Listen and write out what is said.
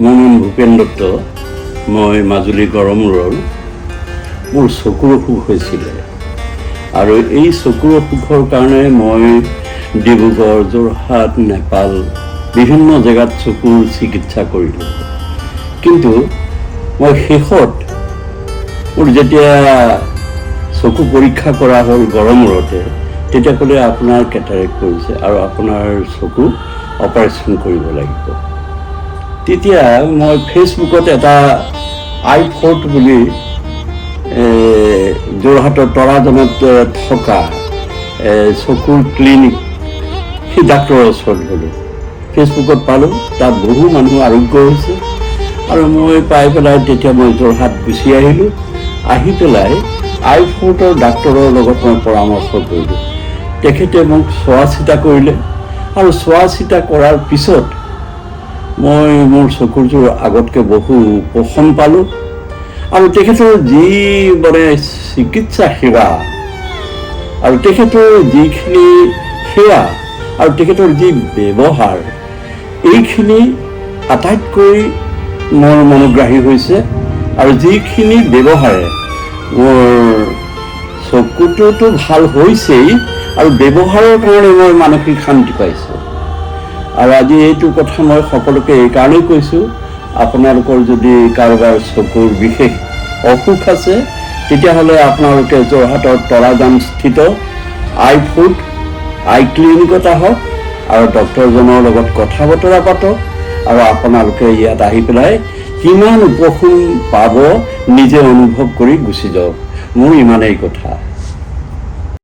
মোৰ নাম ভূপেন দত্ত। মই মাজুলী গড়মূৰৰ। মোৰ চকুৰ অসুখ হৈছিলে আৰু এই চকুৰ অসুখৰ কাৰণে মই ডিব্ৰুগড়, যোৰহাট, নেপাল বিভিন্ন জেগাত চকুৰ চিকিৎসা কৰিলোঁ। কিন্তু মই শেষত মোৰ যেতিয়া চকু পৰীক্ষা কৰা হ'ল গড়মূৰতে, তেতিয়া ক'লে আপোনাৰ কেটাৰেক্ট কৰিছে আৰু আপোনাৰ চকু অপাৰেশ্যন কৰিব লাগিব। তেতিয়া মই ফেচবুকত এটা i4 বুলি যোৰহাটৰ তৰাজনত থকা চকুৰ ক্লিনিক, সেই ডাক্তৰৰ ওচৰত গ'লোঁ। ফেচবুকত পালোঁ, তাত বহু মানুহ আৰোগ্য হৈছে আৰু মই পাই পেলাই তেতিয়া মই যোৰহাট গুচি আহিলোঁ। আহি পেলাই i4 ডাক্তৰৰ লগত মই পৰামৰ্শ কৰিলোঁ। তেখেতে মোক চোৱা চিতা কৰিলে আৰু চোৱা চিতা কৰাৰ পিছত মই মোৰ চকুৰযোৰ আগতকৈ বহু উপশম পালোঁ আৰু তেখেতৰ যি চিকিৎসা সেৱা আৰু তেখেতৰ যিখিনি সেৱা আৰু তেখেতৰ যি ব্যৱহাৰ, এইখিনি আটাইতকৈ মোৰ মনোগ্ৰাহী হৈছে। আৰু যিখিনি ব্যৱহাৰে মোৰ চকুটোতো ভাল হৈছেই আৰু ব্যৱহাৰৰ কাৰণে মই মানসিক শান্তি পাইছোঁ। আৰু আজি এইটো কথা মই সকলোকে এইকাৰণেই কৈছোঁ, আপোনালোকৰ যদি কাৰোবাৰ চকুৰ বিশেষ অসুখ আছে, তেতিয়াহ'লে আপোনালোকে যোৰহাটৰ তৰাজানস্থিত i4 আই ক্লিনিকত আহক আৰু ডক্তৰজনৰ লগত কথা বতৰা পাতক আৰু আপোনালোকে ইয়াত আহি পেলাই কিমান উপশম পাব নিজে অনুভৱ কৰি গুচি যাওক। মোৰ ইমানেই কথা।